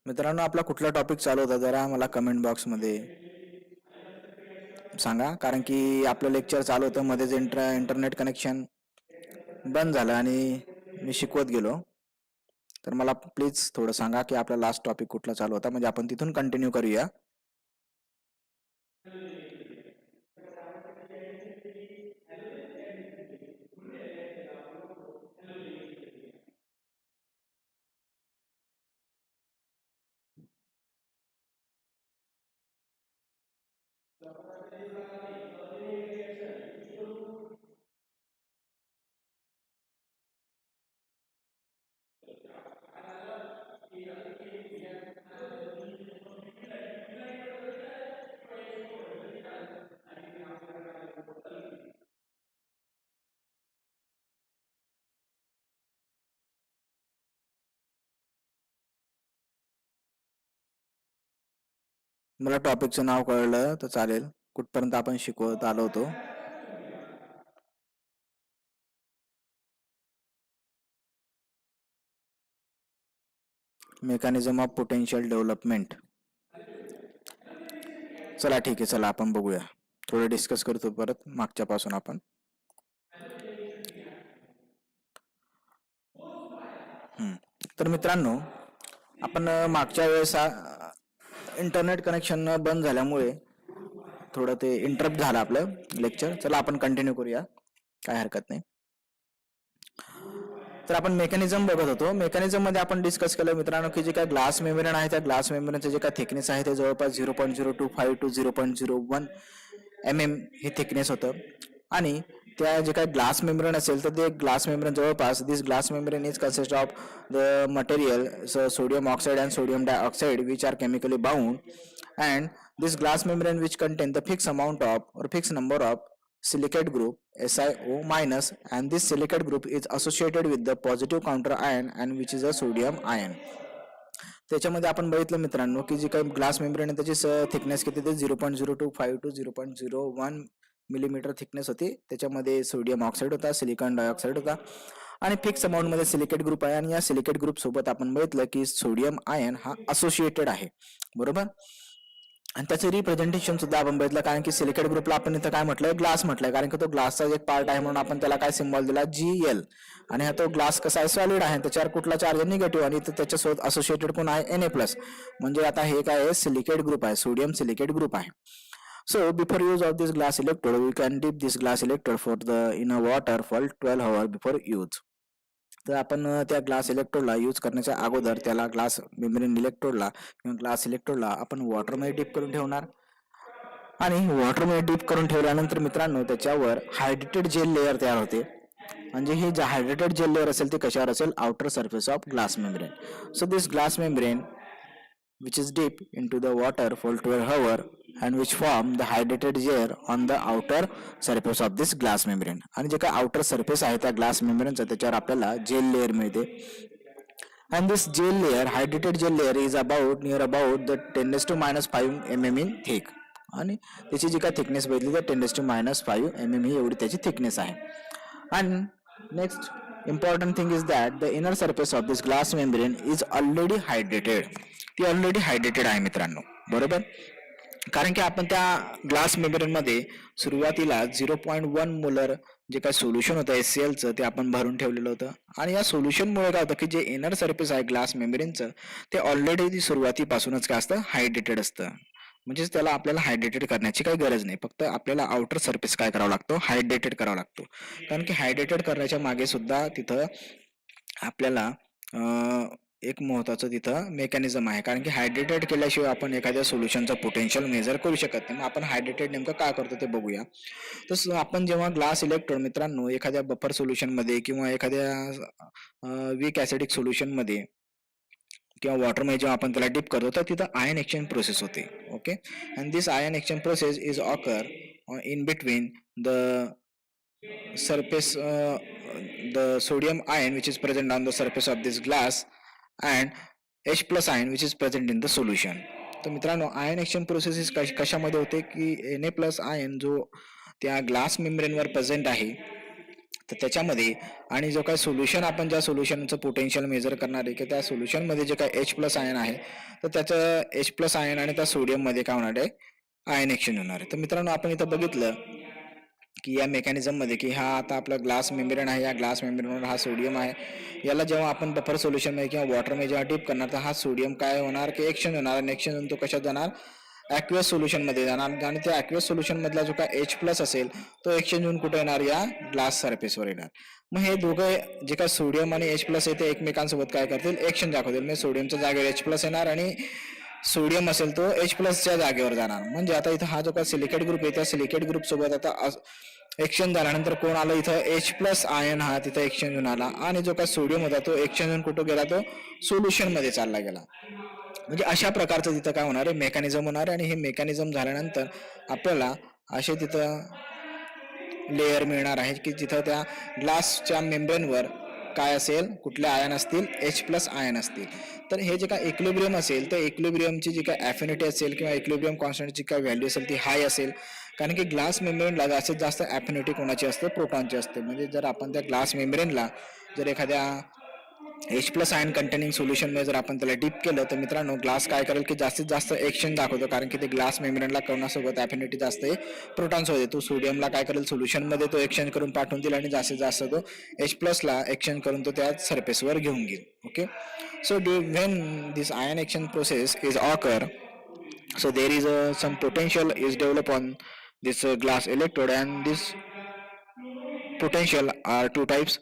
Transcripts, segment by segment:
मित्रांनो, आपला कुठला टॉपिक चालू होता जरा मला कमेंट बॉक्समध्ये सांगा, कारण की आपलं लेक्चर चालू होतं मध्येच इंटरनेट कनेक्शन बंद झालं आणि मी शिकवत गेलो. तर मला प्लीज थोडं सांगा की आपला लास्ट टॉपिक कुठला चालू होता, म्हणजे आपण तिथून कंटिन्यू करूया. मला टॉपिकचं नाव कळलं तर चालेल. कुठपर्यंत आपण शिकवत आलो होतो? Mechanism of potential development. चला ठीक आहे, चला आपण बघूया, थोडं डिस्कस करतो परत मागच्यापासून आपण. तर मित्रांनो, आपण मागच्या वेळेस इंटरनेट कनेक्शन बंद झाल्यामुळे थोडं ते इंटरप्ट झालं आपलं लेक्चर. चला आपण कंटिन्यू करूया, काय हरकत नाही. तर आपण मेकॅनिझम बघत होतो. मेकॅनिझम मध्ये आपण डिस्कस केलं मित्रांनो की जे काय ग्लास मेम्ब्रेन आहे त्या ग्लास मेम्ब्रेनचे जे काय थिकनेस आहे ते जवळपास 0.025 टू 0.01 mm हे थिकनेस होतं. आणि त्या जे काय ग्लास मेम्ब्रेन असेल तर ते ग्लास मेम्ब्रेन जवळपास this glass membrane is consist of the material sodium oxide and sodium dioxide which are chemically bound, and this glass membrane which contain the fixed amount of or fixed number of silicate group SiO minus, and this silicate group is associated with the positive counter ion and which is a sodium ion. त्याच्यामध्ये आपण बघितलं मित्रांनो की जी काही glass membrane आहे त्याची thickness किती ते 0.025 टू 0.01 मिलीमीटर थिकनेस होती. त्याच्यामध्ये सोडियम ऑक्साईड होता, सिलिकॉन डायऑक्साईड होता आणि फिक्स अमाऊंट मध्ये सिलिकेट ग्रुप आहे. आणि या सिलिकेट ग्रुप सोबत आपण बघितलं की सोडियम आयन हा असोसिएटेड आहे, बरोबर. आणि त्याचं रिप्रेझेंटेशन सुद्धा आपण बघितलं, कारण की सिलिकेट ग्रुपला आपण इथं काय म्हटलंय, ग्लास म्हटलंय, कारण की तो ग्लासचा एक पार्ट आहे म्हणून आपण त्याला काय सिम्बॉल दिला, GL. आणि हा तो ग्लास कसा आहे, सॉलिड आहे, त्याच्यावर कुठला चार्ज आहे, निगेटिव्ह, आणि त्याच्यासोबत असोसिएटेड कोण आहे, Na+. म्हणजे आता हे काय आहे, सिलिकेट ग्रुप आहे, सोडियम सिलिकेट ग्रुप आहे. So before use of this glass electrode, we can dip this glass electrode for the in a water for 12 hours before use. तर आपण त्या ग्लास इलेक्ट्रोडला यूज करण्याच्या अगोदर त्याला ग्लास मेम्ब्रेन इलेक्ट्रोडला किंवा glass इलेक्ट्रोडला आपण वॉटरमध्ये डिप करून ठेवणार. आणि वॉटरमध्ये डिप करून ठेवल्यानंतर मित्रांनो त्याच्यावर हायड्रेटेड जेल लेअर तयार होते. म्हणजे ही जे हायड्रेटेड जेल लेअर असेल ते कशावर असेल, outer surface of glass membrane. So this glass membrane which is deep into the water for 12 hours and which form the hydrated layer on the outer surface of this glass membrane. आणि जे काय outer surface आहे त्या glass मेम्ब्रेनचा त्याच्यावर आपल्याला gel layer मिळते. and this gel layer, hydrated gel layer is near about the 10⁻⁵ mm in thick. आणि त्याची जी काय थिकनेस बघितली तर 10⁻⁵ mm ही एवढी त्याची थिकनेस आहे. and next important thing is that the inner surface of this glass membrane is already hydrated. ती already hydrated आहे मित्रांनो, बरोबर. कारण की आपण त्या ग्लास मेम्ब्रेन मध्ये सुरुवातीला 0.1 मोलर जे काय सोल्युशन होतं HClचं ते आपण भरून ठेवलेलं होतं. आणि या सोल्युशनमुळे काय होतं की जे इनर सरफेस आहे ग्लास मेम्ब्रेनचं ते ऑलरेडी सुरुवातीपासूनच काय असतं, हायड्रेटेड असतं. म्हणजेच त्याला आपल्याला हायड्रेटेड करण्याची काही गरज नाही, फक्त आपल्याला आउटर सरफेस काय करावा लागतो, हायड्रेटेड करावा लागतो. कारण की हायड्रेटेड करण्याच्या मागे सुद्धा तिथं आपल्याला एक महत्वाचं तिथं मेकॅनिझम आहे. कारण की हायड्रेटेड केल्याशिवाय आपण एखाद्या सोल्युशनचं पोटेन्शियल मेजर करू शकत नाही. मग आपण हायड्रेटेड नेमकं काय करतो ते बघूया. तसं आपण जेव्हा ग्लास इलेक्ट्रोड मित्रांनो एखाद्या बफर सोल्युशनमध्ये किंवा एखाद्या वीक ॲसिडिक सोल्युशनमध्ये किंवा वॉटरमध्ये जेव्हा आपण त्याला डिप करतो तर तिथं आयन एक्सचेंज प्रोसेस होते. Okay, and this ion exchange process is occur in between the surface the sodium ion which is present on the surface of this glass and H plus ion which is present in the solution. तर मित्रांनो ion exchange process कशामध्ये होते की Na+ ion जो त्या glass मेम्ब्रेनवर present आहे तर त्याच्यामध्ये आणि जो काय सोल्युशन आपण ज्या सोल्युशनचं पोटेन्शियल मेजर करणार आहे की त्या सोल्युशनमध्ये जे काय H प्लस आयन आहे तर त्याचं H प्लस आयन आणि त्या सोडियममध्ये काय होणार आहे आयन एक्सचेंज होणार आहे. तर मित्रांनो आपण इथं बघितलं की या मेकॅनिझम मध्ये की हा आता आपला ग्लास मेम्ब्रेन आहे, या ग्लास मेम्ब्रेनवर हा सोडियम आहे, याला जेव्हा आपण बफर सोल्युशन मध्ये किंवा वॉटर मध्ये जेव्हा डीप करणार तर हा सोडियम काय होणार की एक्सचेंज होणार आणि एक्सचेंज होऊन तो कशात जाणार ॲक्वियस सोल्युशन मध्ये जाणार आणि त्या ॲक्वियस सोल्युशन मधला जो काय H प्लस असेल तो एक्सचेंज होऊन कुठे येणार या ग्लास सरफेसवर येणार. मग हे दोघं जे काय सोडियम आणि H प्लस आहे ते एकमेकांसोबत काय करतील एक्सचेंज दाखवतील. म्हणजे सोडियमच्या जागेवर H प्लस येणार आणि सोडियम असेल तो H प्लसच्या जागेवर जाणार. म्हणजे आता इथं हा जो काय सिलिकेट ग्रुप आहे त्या सिलिकेट ग्रुप सोबत आता एक्सचेंज झाल्यानंतर कोण आलं इथं H प्लस आयन हा तिथं एक्सचेंज होऊन आला आणि जो काय सोडियम होता तो एक्सचेंज होऊन कुठं गेला तो सोल्युशन मध्ये चालला गेला. म्हणजे अशा प्रकारचं तिथं काय होणार आहे मेकॅनिझम होणार आहे आणि हे मेकॅनिझम झाल्यानंतर आपल्याला असे तिथं लेअर मिळणार आहे की जिथं त्या ग्लासच्या मेम्ब्रेनवर काय असेल कुठले आयन असतील H प्लस आयन असतील. तर हे जे काय इक्विलिब्रियम असेल तर इक्विलिब्रियमची जी काय ॲफिनिटी असेल किंवा इक्विलिब्रियम कॉन्स्टंटची काय व्हॅल्यू असेल ती हाय असेल कारण की ग्लास मेम्ब्रेनला जास्तीत जास्त ॲफिनिटी कोणाची असते प्रोटॉनची असते. म्हणजे जर आपण त्या ग्लास मेम्ब्रेनला जर एखाद्या H प्लस आयन कंटेनिंग सोल्युशनमध्ये जर आपण त्याला डीप केलं तर मित्रांनो ग्लास काय करेल की जास्तीत जास्त एक्सचेंज दाखवतो कारण की ते ग्लास मेम्ब्रेनला कोणासोबत ॲफिनिटी जास्त आहे प्रोटॉनसोबत. तो सोडियमला काय करेल सोल्युशनमध्ये तो एक्सचेंज करून पाठवून देईल आणि जास्तीत जास्त तो H प्लसला एक्सचेंज करून तो त्या सरफेसवर घेऊन घेईल. Okay, so when this ion exchange process is occur, so there is some potential is developed on this glass electrode and this potential are two types.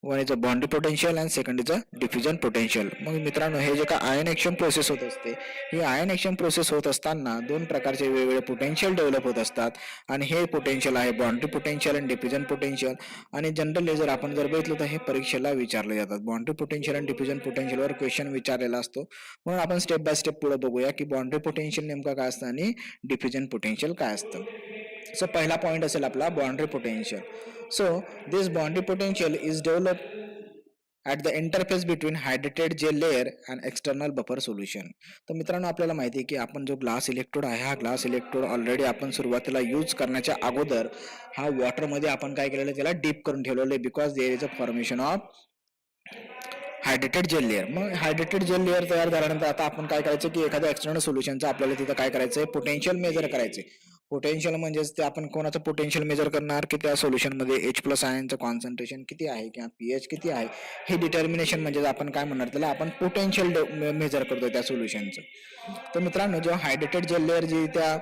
One is a boundary potential and second is a diffusion potential. मग मित्रांनो हे जे काय ion action process होत असते ही ion action process होत असताना दोन प्रकारचे वेगवेगळे पोटेन्शियल डेव्हलप होत असतात आणि हे पोटेन्शियल आहे बाउंड्री पोटेन्शियल आणि डिफ्युजन पोटेन्शियल. आणि जनरली जर आपण जर बघितलं तर हे परीक्षेला विचारले जातात. बाउंड्री पोटेन्शियल आणि डिफ्युजन पोटेन्शियलवर क्वेश्चन विचारलेला असतो. म्हणून आपण स्टेप बाय स्टेप पुढे बघूया की बाउंड्री पोटेन्शियल नेमका काय असतं आणि डिफ्युजन पोटेन्शियल काय असतं. सो पहिला पॉईंट असेल आपला boundary potential. So this boundary potential is developed at the interface between hydrated gel layer and external buffer solution. तर मित्रांनो आपल्याला माहिती आहे की आपण जो ग्लास इलेक्ट्रोड आहे हा ग्लास इलेक्ट्रोड ऑलरेडी आपण सुरुवातीला यूज करण्याच्या अगोदर हा वॉटरमध्ये आपण काय केलेलं त्याला डीप करून ठेवलेलं आहे because there is a formation of hydrated gel layer. मग हायड्रेटेड जेल लेअर तयार झाल्यानंतर आता आपण काय करायचं की एखाद्या एक्सटर्नल सोल्युशनचं आपल्याला तिथं काय करायचंय पोटेन्शियल मेजर करायचे. पोटेन्शियल म्हणजेच ते आपण कोणाचं पोटेन्शियल मेजर करणार की त्या सोल्युशनमध्ये H प्लस आयनचं कॉन्सन्ट्रेशन किती आहे किंवा pH किती आहे हे डिटर्मिनेशन म्हणजे आपण काय म्हणणार त्याला आपण पोटेन्शियल मेजर करतो त्या सोल्युशनचं. तर मित्रांनो जेव्हा हायड्रेटेड जेल लेअर जी त्या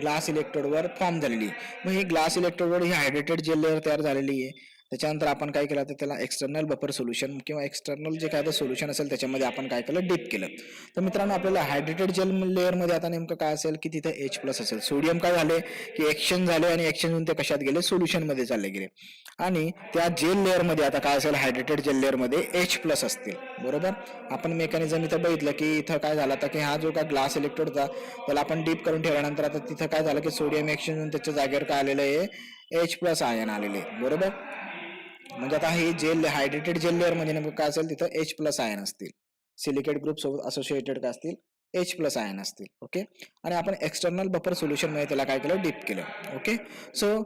ग्लास इलेक्ट्रोडवर फॉर्म झालेली मग ही ग्लास इलेक्ट्रोडवर ही हायड्रेटेड जेल लेअर तयार झालेली आहे. त्याच्यानंतर आपण काय केलं तर त्याला एक्सटर्नल बफर सोल्युशन किंवा एक्सटर्नल जे काय सोल्युशन असेल त्याच्यामध्ये आपण काय केलं डीप केलं. तर मित्रांनो आपल्याला हायड्रेटेड जेल लेअरमध्ये आता नेमकं काय असेल की तिथे H प्लस असेल. सोडियम काय झाले की एक्सचेंज झाले आणि एक्सचेंज होऊन ते कशात गेले सोल्युशनमध्ये चालले गेले आणि त्या जेल लेअरमध्ये आता काय असेल हायड्रेटेड जेल लेअरमध्ये H प्लस असतील. बरोबर, आपण मेकॅनिझम इथं बघितलं की इथं काय झालं आता की हा जो काय ग्लास इलेक्ट्रोड होता त्याला आपण डीप करून ठेवल्यानंतर आता तिथं काय झालं की सोडियम एक्सचेंज होऊन त्याच्या जागेवर काय आलेलं आहे H प्लस आयन आलेले. बरोबर, म्हणजे आता हे जेल हायड्रेटेड जेल लेअर म्हणजे नेमकं काय असेल तिथं H प्लस आयन असतील. सिलिकेट ग्रुप सोबत असोसिएटेड काय असतील H प्लस आयन असतील. ओके, आणि आपण एक्सटर्नल बफर सोल्युशन मध्ये त्याला काय केलं डीप केलं. Okay, so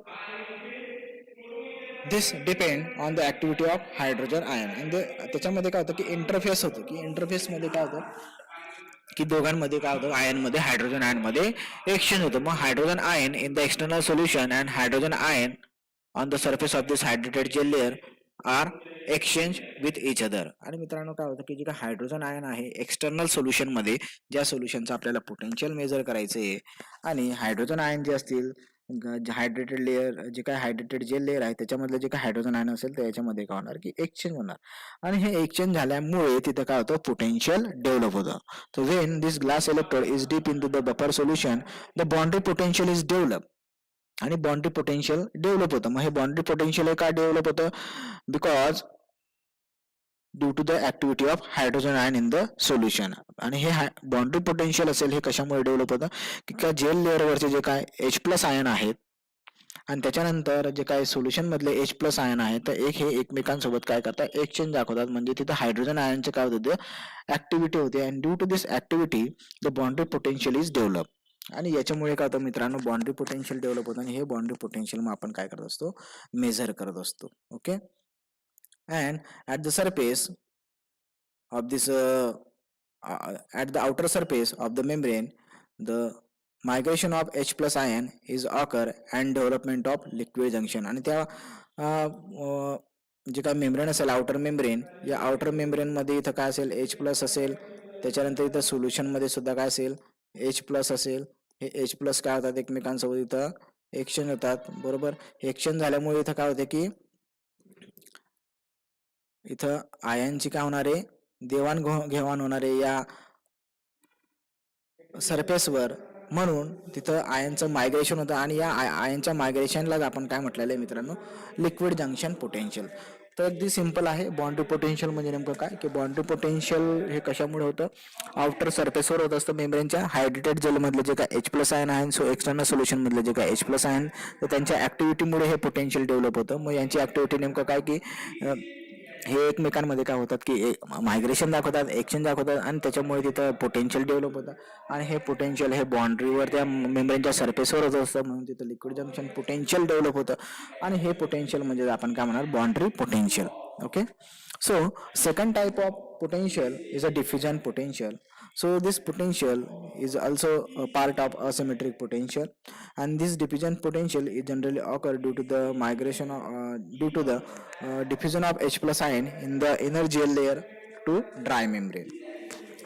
this depend on the activity of hydrogen ion आणि त्याच्यामध्ये काय होतं की इंटरफेस होतं की इंटरफेसमध्ये काय होतं की दोघांमध्ये काय होतं आयनमध्ये हायड्रोजन आयन मध्ये एक्सचेंज होतं. मग hydrogen ion in the external solution and hydrogen ion on the surface of this hydrated gel layer are exchange with each other. आणि मित्रांनो काय होतं की जे काय हायड्रोजन आयन आहे एक्सटर्नल सोल्युशन मध्ये ज्या सोल्युशनचं आपल्याला पोटेन्शियल मेजर करायचं आहे आणि हायड्रोजन आयन जे असतील हायड्रेटेड लेअर जे काय हायड्रेटेड जेल लेअर आहे त्याच्यामधलं जे काय हायड्रोजन आयन असेल त्याच्यामध्ये काय होणार की एक्सचेंज होणार आणि हे एक्सचेंज झाल्यामुळे तिथं काय होतं पोटेन्शियल डेव्हलप होतं. So when this glass electrode is deep into the buffer solution, the boundary potential is developed. आणि बाउंड्री पोटेन्शियल डेव्हलप होतं. मग हे बाउंड्री पोटेन्शियल का डेव्हलप होतं because due to the activity of hydrogen ion in the solution. आणि हे boundary potential असेल हे कशामुळे डेव्हलप होतं की त्या जेल लेअरवरचे जे काय H प्लस आयन आहेत आणि त्याच्यानंतर जे काय सोल्युशन मधले H प्लस आयन आहेत तर एक हे एकमेकांसोबत काय करतात एक्सचेंज दाखवतात. म्हणजे तिथे हायड्रोजन आयनचे काय होते ऍक्टिव्हिटी होते आणि due to this activity the boundary potential is develop. आणि याच्यामुळे काय होतं मित्रांनो, बाउंड्री पोटेन्शियल डेव्हलप होतं आणि हे बाउंड्री पोटेन्शियल मग आपण काय करत असतो, मेजर करत असतो. Okay. And at the surface of this at the outer surface of the membrane, the migration of H plus ion is occur and development of liquid junction. आणि त्या जे काय मेम्ब्रेन असेल आउटर मेम्ब्रेन, या outer membrane मध्ये इथं काय असेल, H प्लस असेल. त्याच्यानंतर इथं सोल्युशन मध्ये सुद्धा काय असेल, H प्लस असेल. हे H प्लस काय होतात, एकमेकांसोबत इथं एक्सचेंज होतात. बरोबर. एक्सचेंज झाल्यामुळे इथं काय होते की इथं आयनची काय होणार आहे, देवाणघेवाण होणार आहे या सरफेसवर. म्हणून तिथं आयनचं मायग्रेशन होतं आणि या आयनच्या मायग्रेशनलाच आपण काय म्हटलेलं आहे मित्रांनो, लिक्विड जंक्शन पोटेन्शियल. तर अगदी सिंपल आहे. बाउंड्री पोटेन्शियल म्हणजे नेमकं काय, की बाउंड्री पोटेन्शियल हे कशामुळे होतं, आउटर सरफेसवर होत असतं मेम्ब्रेनच्या. हायड्रेटेड जेलमधले जे काय H प्लस आयन आहे, सो एक्सटर्नल सोल्युशनमधले जे काय H प्लस आयन, तर त्यांच्या ॲक्टिव्हिटीमुळे हे पोटेन्शियल डेव्हलप होतं. मग यांची ॲक्टिव्हिटी नेमकं काय, की हे एकमेकांमध्ये काय होतात, की मायग्रेशन दाखवतात, एक्सचेंज दाखवतात आणि त्याच्यामुळे तिथं पोटेन्शियल डेव्हलप होतं. आणि हे पोटेन्शियल हे बाउंड्रीवर त्या मेम्ब्रेनच्या सरफेसवर होत असतं, म्हणून तिथं लिक्विड जंक्शन पोटेन्शियल डेव्हलप होतं. आणि हे पोटेन्शियल म्हणजे आपण काय म्हणणार, boundary potential. Okay. So second type of potential is a diffusion potential. So this potential is also a part of asymmetric potential, and this diffusion potential is generally occur due to the due to the diffusion of H plus ion in the inner gel layer to dry membrane.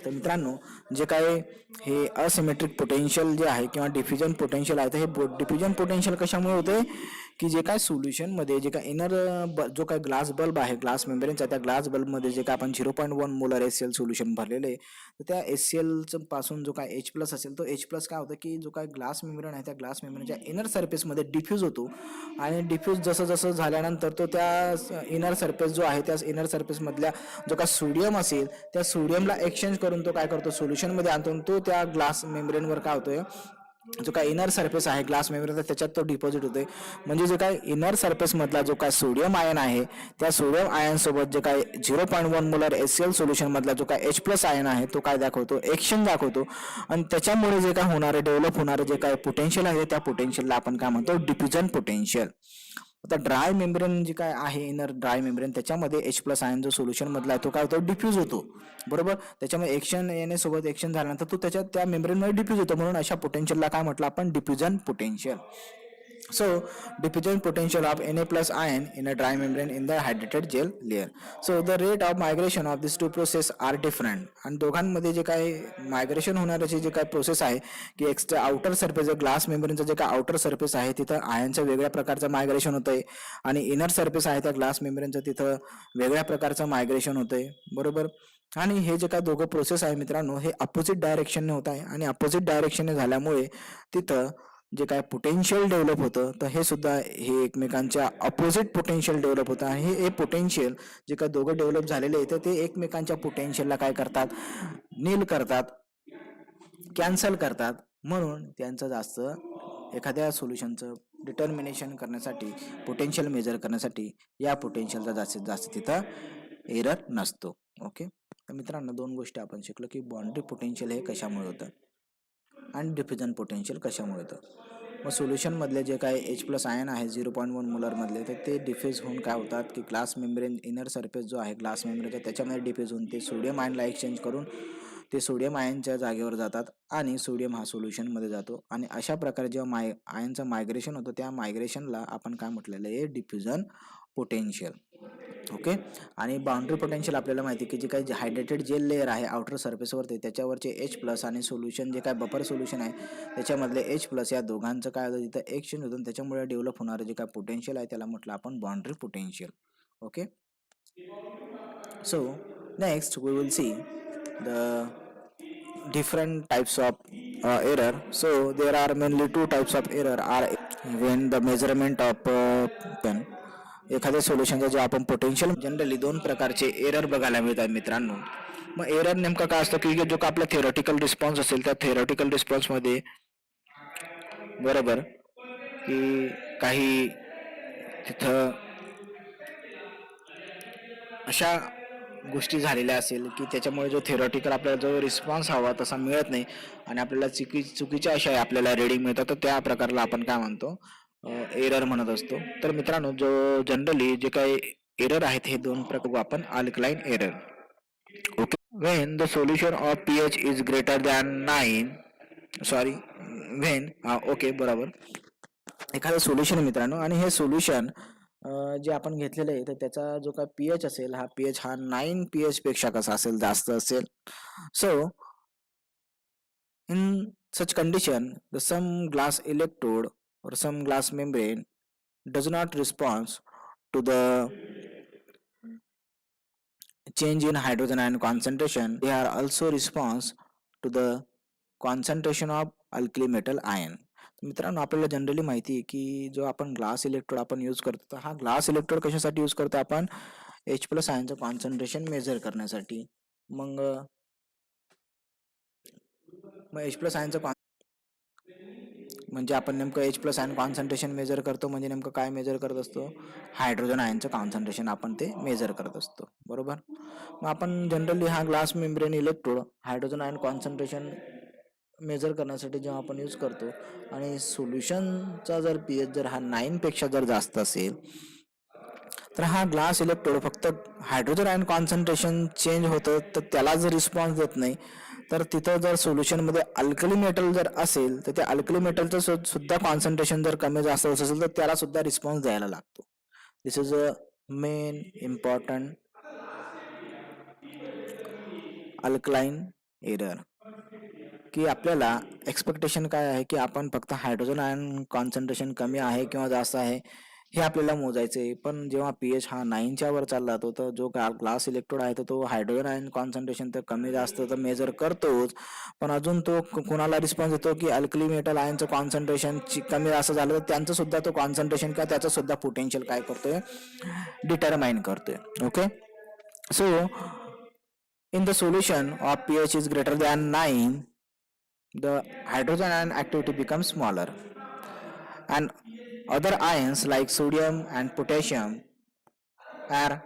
तर मित्रांनो, जे काय हे asymmetric potential जे आहे किंवा diffusion potential आहे, तर हे डिफ्युजन पोटेन्शियल कशामुळे होते, की जे काय सोल्युशनमध्ये जे काय इनर जो काय ग्लास बल्ब आहे, ग्लास मेम्ब्रेनचा, त्या ग्लास बल्बमध्ये जे काय आपण 0.1 मोलर HCl सोल्युशन भरलेले आहे, तर त्या HCl पासून जो काय H प्लस असेल, तो H प्लस काय होतं, की जो काय ग्लास मेम्ब्रेन आहे, त्या ग्लास मेम्ब्रेनच्या इनर सरफेसमध्ये डिफ्यूज होतो. आणि डिफ्यूज जसं जसं झाल्यानंतर तो त्या इनर सरफेस जो आहे, त्या इनर सरफेसमधल्या जो काय सोडियम असेल, त्या सोडियमला एक्सचेंज करून तो काय करतो, सोल्युशनमध्ये आणतो. तो त्या ग्लास मेम्ब्रेनवर काय होतोय, जो काय इनर सरफेस आहे ग्लास मेम्ब्रेनचा, त्याच्यात तो डिपॉझिट होतोय. म्हणजे जो काय इनर सरफेस मधला जो काय सोडियम आयन आहे, त्या सोडियम आयन सोबत जे काय 0.1 मोलर HCl सोल्युशन मधला जो काय H प्लस आयन आहे, तो काय दाखवतो, एक्सचेंज दाखवतो. आणि त्याच्यामुळे जे काय होणारे डेव्हलप होणारे जे काय पोटेन्शियल आहे, त्या पोटेन्शियलला आपण काय म्हणतो, डिफ्युजन पोटेन्शियल. आता ड्राय मेम्ब्रेन जे काय आहे, इनर ड्राय मेम्ब्रेन, त्याच्यामध्ये H प्लस आयन जो सोल्युशन मधला आहे, तो काय होतो, डिफ्यूज होतो. बरोबर. त्याच्यामुळे एक्शन येण्यासोबत एक्शन झाल्यानंतर तो त्याच्या त्या मेम्ब्रेनमध्ये डिफ्यूज होतो. म्हणून अशा पोटेन्शियलला काय म्हटलं आपण, diffusion potential. So, diffusion potential of Na plus ion in a dry membrane in the hydrated gel layer. So, the rate of migration of these two process are different. आणि दोघांमध्ये जे काय मायग्रेशन होणाऱ्याची जे काय प्रोसेस आहे, की extra outer surface, glass मेम्ब्रेनचं जे काय आउटर सरफेस आहे, तिथं आयनचं वेगळ्या प्रकारचं मायग्रेशन होतंय. आणि इनर सरफेस आहे त्या ग्लास मेम्ब्रेनचं, तिथं वेगळ्या प्रकारचं मायग्रेशन होतंय. बरोबर. आणि हे जे काय दोघं प्रोसेस आहे मित्रांनो, हे अपोजिट डायरेक्शनने होत आहे. आणि अपोजिट डायरेक्शनने झाल्यामुळे तिथं जे काय पोटेन्शियल डेव्हलप होतं, तर हे सुद्धा हे एकमेकांच्या अपोजिट पोटेन्शियल डेव्हलप होतं. आणि हे पोटेन्शियल जे काय दोघं डेव्हलप झालेले आहेत, ते एकमेकांच्या पोटेन्शियलला काय करतात, नील करतात, कॅन्सल करतात. म्हणून त्यांचं जास्त एखाद्या सोल्युशनचं डिटर्मिनेशन करण्यासाठी, पोटेन्शियल मेजर करण्यासाठी या पोटेन्शियलचा जास्तीत जास्त तिथं एरर नसतो. ओके. तर मित्रांनो, दोन गोष्टी आपण शिकलो, की बाउंड्री पोटेन्शियल हे कशामुळे होतं आणि डिफ्युजन पोटेन्शियल कशामुळे होतं. मग सोल्युशनमधले जे काय H प्लस आयन आहे 0.1 मोलरमधले, तर ते डिफ्यूज होऊन काय होतात, की ग्लास मेम्ब्रेन इनर सरफेस जो आहे ग्लास मेम्ब्रेनचा, त्याच्यामध्ये डिफ्यूज होऊन ते सोडियम आयनला एक्सचेंज करून ते सोडियम आयनच्या जागेवर जातात आणि सोडियम हा सोल्युशनमध्ये जातो. आणि अशा प्रकारे जेव्हा आयनचं मायग्रेशन होतं, त्या मायग्रेशनला आपण काय म्हटलेलं आहे, डिफ्युजन पोटेन्शियल. ओके. आणि बाउंड्री पोटेन्शियल आपल्याला माहिती आहे, की जे काही हायड्रेटेड जेल लेअर आहे आउटर सरफेसवरती, त्याच्यावरचे H प्लस आणि सोल्युशन जे काय बफर सोल्युशन आहे, त्याच्यामधले H प्लस, या दोघांचं काय होतं, तिथं एक्सचेंज होतं. त्याच्यामुळे डेव्हलप होणारं जे काय पोटेन्शियल आहे, त्याला म्हटलं आपण boundary potential. Okay. So next we will see the different types of error. So there are mainly two types of error are when the measurement of pen एखाद्या सोल्युशनचा जे आपण पोटेन्शियल, जनरली दोन प्रकारचे एरर बघायला मिळतात मित्रांनो. मग एरर नेमका काय असतं, की जो का आपला थेरॉटिकल रिस्पॉन्स असेल, त्या थेरॉटिकल रिस्पॉन्समध्ये बरोबर, की काही तिथं अशा गोष्टी झालेल्या असेल की त्याच्यामुळे जो थेरॉटिकल आपल्याला जो रिस्पॉन्स हवा तसा मिळत नाही आणि आपल्याला चुकीच्या अशा आपल्याला रिडिंग मिळतात, तर त्या प्रकारला आपण काय म्हणतो, एरर म्हणत असतो. तर मित्रांनो, जो जनरली जे काही एरर आहेत हे दोन प्रकार आपण alkaline error. Okay. When the solution of pH is greater than 9, sorry, when okay बरोबर, एखादं सोल्युशन मित्रांनो आणि हे सोल्युशन जे आपण घेतलेलं आहे तर त्याचा जो काय पीएच असेल, हा पीएच हा 9 पीएच पेक्षा कसा असेल, जास्त असेल. So in such condition the some glass electrode or some glass membrane does not respond to the change in hydrogen ion concentration. They are also response to the concentration of alkali metal ion. मित्रांनो, आपल्याला generally माहिती आहे की जो आपण glass electrode आपण use करतो, तर हा ग्लास इलेक्ट्रोड कशासाठी यूज करतो आपण, H+ आयनचं कॉन्सन्ट्रेशन मेजर करण्यासाठी. मग H+ आयनचं म्हणजे आपण नेमकं H+ आयन कॉन्सन्ट्रेशन मेजर करतो म्हणजे नेमकं काय मेजर करत असतो, हायड्रोजन आयनचं कॉन्सन्ट्रेशन आपण ते मेजर करत असतो, बरोबर. मग आपण जनरली हा glass membrane electrode hydrogen ion concentration measure करण्यासाठी जेव्हा आपण यूज करतो आणि सोल्युशनचा जर पीएच जर हा 9 पेक्षा जर जास्त असेल, तर हा ग्लास इलेक्ट्रोड फक्त हायड्रोजन आयन कॉन्सन्ट्रेशन चेंज होतं तर त्याला जर रिस्पॉन्स देत नाही, तर तिथं जर सोल्युशनमध्ये अल्कली मेटल जर असेल तर त्या अल्कली मेटलचं सुद्धा कॉन्सन्ट्रेशन जर कमी जास्त होत असेल तर त्याला सुद्धा रिस्पॉन्स द्यायला लागतो. This is a main important alkaline error, की आपल्याला एक्सपेक्टेशन काय आहे की आपण फक्त हायड्रोजन आयन कॉन्सन्ट्रेशन कमी आहे किंवा जास्त आहे हे आपल्याला मोजायचं आहे. पण जेव्हा पीएच हा 9च्या वर चालला जातो तर जो ग्लास इलेक्ट्रोड आहे तर तो हायड्रोजन आयन कॉन्सन्ट्रेशन तर कमी जास्त तर मेजर करतोच, पण अजून तो कोणाला रिस्पॉन्स देतो की अल्कली मेटल आयनचं कॉन्सन्ट्रेशन कमी जास्त झालं तर त्यांचं सुद्धा तो कॉन्सन्ट्रेशन किंवा त्याचं सुद्धा पोटेन्शियल काय करतोय, डिटरमाइन करतोय. Okay. So in the solution of pH is greater than 9, the hydrogen ion activity becomes smaller, and other ions like sodium and potassium are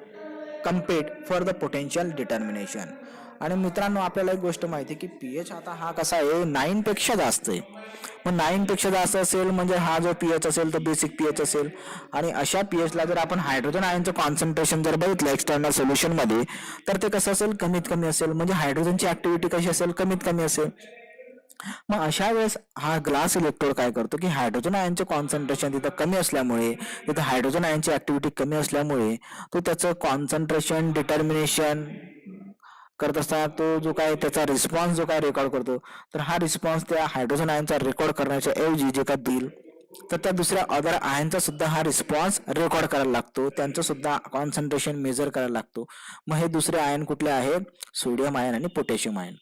compete for the potential determination. आणि मित्रांनो, आपल्याला एक गोष्ट माहिती आहे की पीएच आता हा कसा आहे, 9 पेक्षा जास्त आहे. मग 9 पेक्षा जास्त असेल म्हणजे हा जो पीएच असेल तो बेसिक पीएच असेल, आणि अशा पीएच ला जर आपण हायड्रोजन आयनचं कॉन्सन्ट्रेशन जर बघितलं एक्सटर्नल सोल्युशन मध्ये, तर ते कसं असेल, कमीत कमी असेल, म्हणजे हायड्रोजनची ऍक्टिव्हिटी कशी असेल, कमीत कमी असेल. मग अशा वेळेस हा ग्लास इलेक्ट्रोड काय करतो की हायड्रोजन आयनचे कॉन्सन्ट्रेशन तिथं कमी असल्यामुळे, तिथं हायड्रोजन आयनची ऍक्टिव्हिटी कमी असल्यामुळे तो त्याचं कॉन्सन्ट्रेशन डिटर्मिनेशन करत असताना तो जो काय त्याचा रिस्पॉन्स जो काय रेकॉर्ड करतो, तर हा रिस्पॉन्स त्या हायड्रोजन आयनचा रेकॉर्ड करण्याच्या ऐवजी जे काय देईल तर त्या दुसऱ्या अदर आयनचा सुद्धा हा रिस्पॉन्स रेकॉर्ड करायला लागतो, त्यांचं सुद्धा कॉन्सन्ट्रेशन मेजर करायला लागतो. मग हे दुसरे आयन कुठले आहेत, सोडियम आयन आणि पोटॅशियम आयन.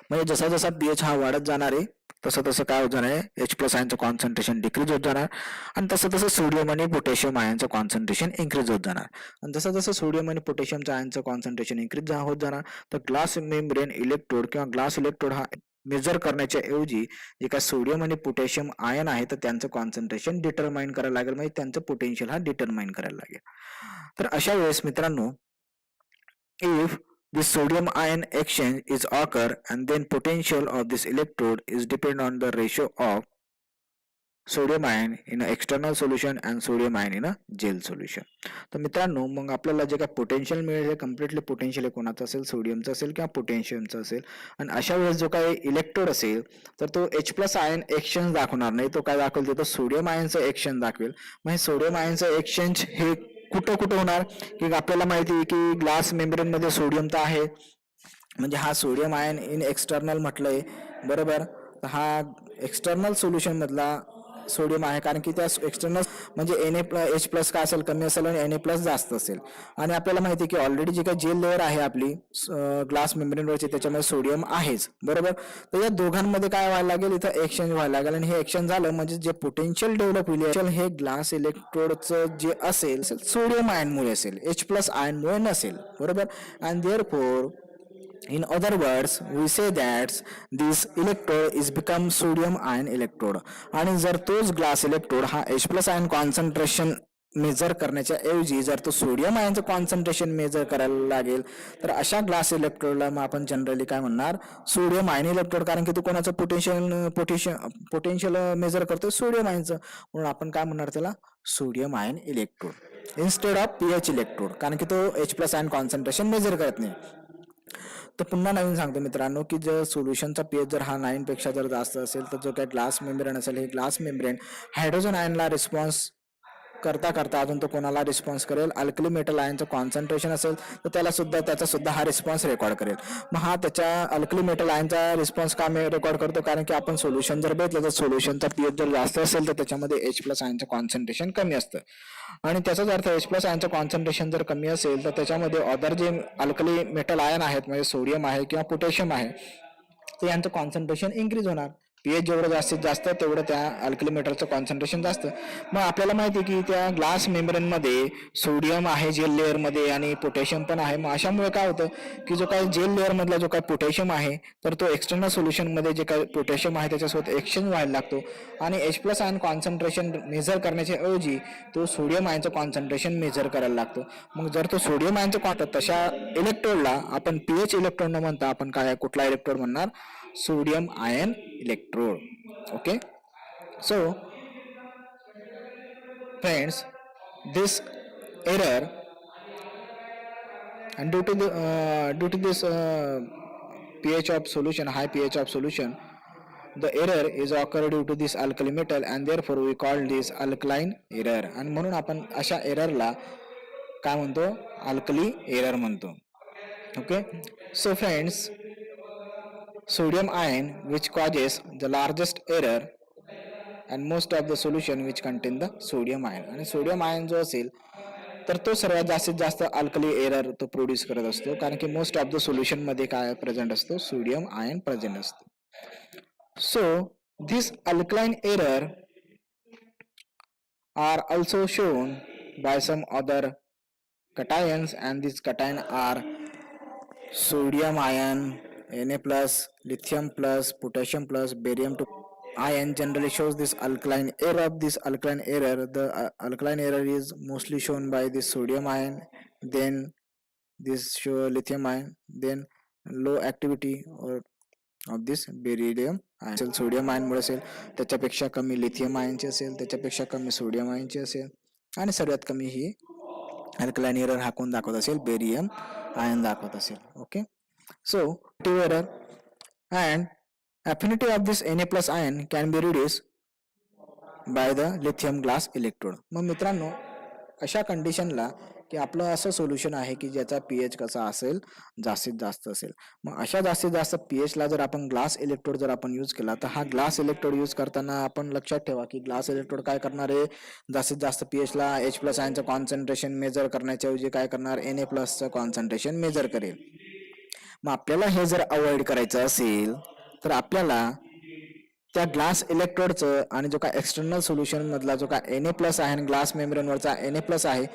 म्हणजे जसा जसा पीएच हा वाढत जाणार आहे तसं तसं काय होत जाणार आहे, H+ आयनचं कॉन्सन्ट्रेशन डिक्रीज होत जाणार, आणि तसं तसं सोडियम आणि पोटॅशियम आयनचं कॉन्सन्ट्रेशन इन्क्रीज होत जाणार. आणि जसं जसं सोडियम आणि पोटॅशियमचं आयनचं कॉन्सन्ट्रेशन इन्क्रीज होत जाणार, तर ग्लास मेम्ब्रेन इलेक्ट्रोड किंवा ग्लास इलेक्ट्रोड हा मेजर करण्याच्या ऐवजी जे काय सोडियम आणि पोटॅशियम आयन आहे तर त्यांचं कॉन्सन्ट्रेशन डिटरमाइन करायला लागेल, म्हणजे त्यांचं पोटेन्शियल हा डिटरमाइन करायला लागेल. तर अशा वेळेस मित्रांनो, if this sodium ion exchange is occur, and then potential of this electrode is depend on the ratio of sodium ion in an external solution and sodium ion in a gel solution. तर मित्रांनो, मग आपल्याला जे काय potential मिळेल हे completely potential हे कोणाचं असेल, सोडियमचं असेल किंवा पोटॅशियमचं असेल. आणि अशा वेळेस जो काही इलेक्ट्रोड असेल तर तो H+ आयन एक्सचेंज दाखवणार नाही, तो काय दाखवेल, तो सोडियम आयनचं एक्सचेंज दाखवेल. मग हे सोडियम आयनचं एक्सचेंज हे कुठं कुठं होणार, की आपल्याला माहिती आहे की ग्लास मेम्ब्रेन मध्ये सोडियम तर आहे, म्हणजे हा सोडियम आयन इन एक्सटर्नल म्हटलंय, बरोबर. तर हा एक्सटर्नल सोल्युशन मधला सोडियम आहे, कारण की त्या एक्सटर्नल म्हणजे H+ काय असेल, कमी असेल, आणि Na+ जास्त असेल. आणि आपल्याला माहिती आहे की ऑलरेडी जी काही जेल लेअर आहे आपली ग्लास मेम्ब्रेनवरची त्याच्यामध्ये सोडियम आहेच, बरोबर. तर या दोघांमध्ये काय व्हायला लागेल, इथं एक्सचेंज व्हायला लागेल, आणि हे एक्सचेंज झालं म्हणजे जे पोटेन्शियल डेव्हलप होईल हे ग्लास इलेक्ट्रोडचं जे असेल सोडियम आयनमुळे असेल, H+ आयनमुळे नसेल, बरोबर. And therefore in other words we say that this electrode is become sodium ion electrode. आणि जर तोच ग्लास इलेक्ट्रोड हा H+ आयन कॉन्सन्ट्रेशन मेजर करण्याच्या ऐवजी जर तो सोडियम आयनचं कॉन्सन्ट्रेशन मेजर करायला लागेल तर अशा ग्लास इलेक्ट्रोडला मग आपण जनरली काय म्हणणार, सोडियम आयन इलेक्ट्रोड. कारण की तो कोणाचं पोटेन्शियल मेजर करतो सोडियम आयनचं, म्हणून आपण काय म्हणणार त्याला sodium ion electrode instead of pH electrode, कारण की तो H+ आयन कॉन्सन्ट्रेशन मेजर करत नाही. तर पुन्हा नवीन सांगतो मित्रांनो की जर सोल्युशनचा पीएच जर हा 9 पेक्षा जर जास्त असेल तर जो काही ग्लास मेम्ब्रेन असेल, हे ग्लास मेम्ब्रेन हायड्रोजन आयनला रिस्पॉन्स करता करता अजून तो कोणाला रिस्पॉन्स करेल, अल्कली मेटल आयनचं कॉन्सन्ट्रेशन असेल तर त्याचा सुद्धा हा रिस्पॉन्स रेकॉर्ड करेल. मग हा त्याच्या अल्कली मेटल आयनचा रिस्पॉन्स का रेकॉर्ड करतो, कारण की आपण सोल्युशन जर बघितलं तर सोल्युशनचा पीएच जर जास्त असेल तर त्याच्यामध्ये H+ आयनचं कॉन्सन्ट्रेशन कमी असतं, आणि त्याचाच अर्थ H+ आयनचं कॉन्सन्ट्रेशन जर कमी असेल तर त्याच्यामध्ये अदर जे अल्कली मेटल आयन आहेत, म्हणजे सोडियम आहे किंवा पोटॅशियम आहे, तर यांचं कॉन्सन्ट्रेशन इन्क्रीज होणार. पीएच जेवढं जास्तीत जास्त तेवढं त्या अल्कली मेटलचं कॉन्सन्ट्रेशन जास्त. मग आपल्याला माहिती आहे की त्या ग्लास मेम्ब्रेनमध्ये सोडियम आहे जेल लेअरमध्ये आणि पोटॅशियम पण आहे. मग अशामुळे काय होतं की जो काही जेल लेअरमधला जो काही पोटॅशियम आहे तर तो एक्सटर्नल सोल्युशनमध्ये जे काही पोटॅशियम आहे त्याच्यासोबत एक्सचेंज व्हायला लागतो, आणि H+ आयन कॉन्सन्ट्रेशन मेजर करण्याच्या ऐवजी तो सोडियम आयनचं कॉन्सन्ट्रेशन मेजर करायला लागतो. मग जर तो सोडियम आयनचं तशा इलेक्ट्रोडला आपण पीएच इलेक्ट्रोड न म्हणता आपण काय कुठला इलेक्ट्रोड म्हणणार, sodium ion electrode. Okay, so friends, this error, and due to this pH of solution, high pH of solution, the error is occurred due to this alkali metal, and therefore we call this alkaline error. आणि म्हणून आपण अशा एररला काय म्हणतो, alkali error म्हणतो. Okay, so friends, sodium ion which causes the largest error and most of the solution which contain the sodium ion, आणि sodium ion जो असेल तर तो सर्वात जास्तीत जास्त अल्कली एरर तो प्रोड्यूस करत असतो, कारण की मोस्ट ऑफ द सोल्युशन मध्ये काय प्रेझेंट असतो, सोडियम आयन प्रेझेंट असतो. So this alkaline error are also shown by some other cations, and these cation are sodium ion, Na+, lithium plus, potassium plus, barium 2 ion generally shows this alkaline error. Of this alkaline error, the alkaline error is mostly shown by this sodium ion, then this show lithium ion, then low activity or of this barium ion. Sodium ion मुळे असेल, त्याच्यापेक्षा कमी lithium आयनचे असेल, त्याच्यापेक्षा कमी sodium आयनचे असेल, आणि सर्वात कमी ही अल्कलाइन एरर हा कोण दाखवत असेल, बेरियम आयन दाखवत असेल. Okay, so error and affinity of this Na+ ion can be reduced by the lithium glass electrode. मग मित्रांनो, अशा कंडिशनला की आपलं असं सोल्युशन आहे की ज्याचा पीएच कसा असेल, जास्तीत जास्त असेल. मग अशा जास्तीत जास्त पीएचला जर आपण ग्लास इलेक्ट्रोड जर आपण यूज केला तर हा ग्लास इलेक्ट्रोड यूज करताना आपण लक्षात ठेवा की ग्लास इलेक्ट्रोड काय करणार आहे, जास्तीत जास्त पीएचला H+ आयनचं कॉन्सन्ट्रेशन मेजर करण्याच्या ऐवजी काय करणार, Na+चं कॉन्सन्ट्रेशन मेजर करेल. मग आपल्याला हे जर अवॉइड करायचं असेल तर आपल्याला त्या ग्लास इलेक्ट्रोडचं आणि जो काय एक्सटर्नल सोल्युशन मधला जो काय Na+ आहे, ग्लास मेम्ब्रेनवरचा Na+ आहे,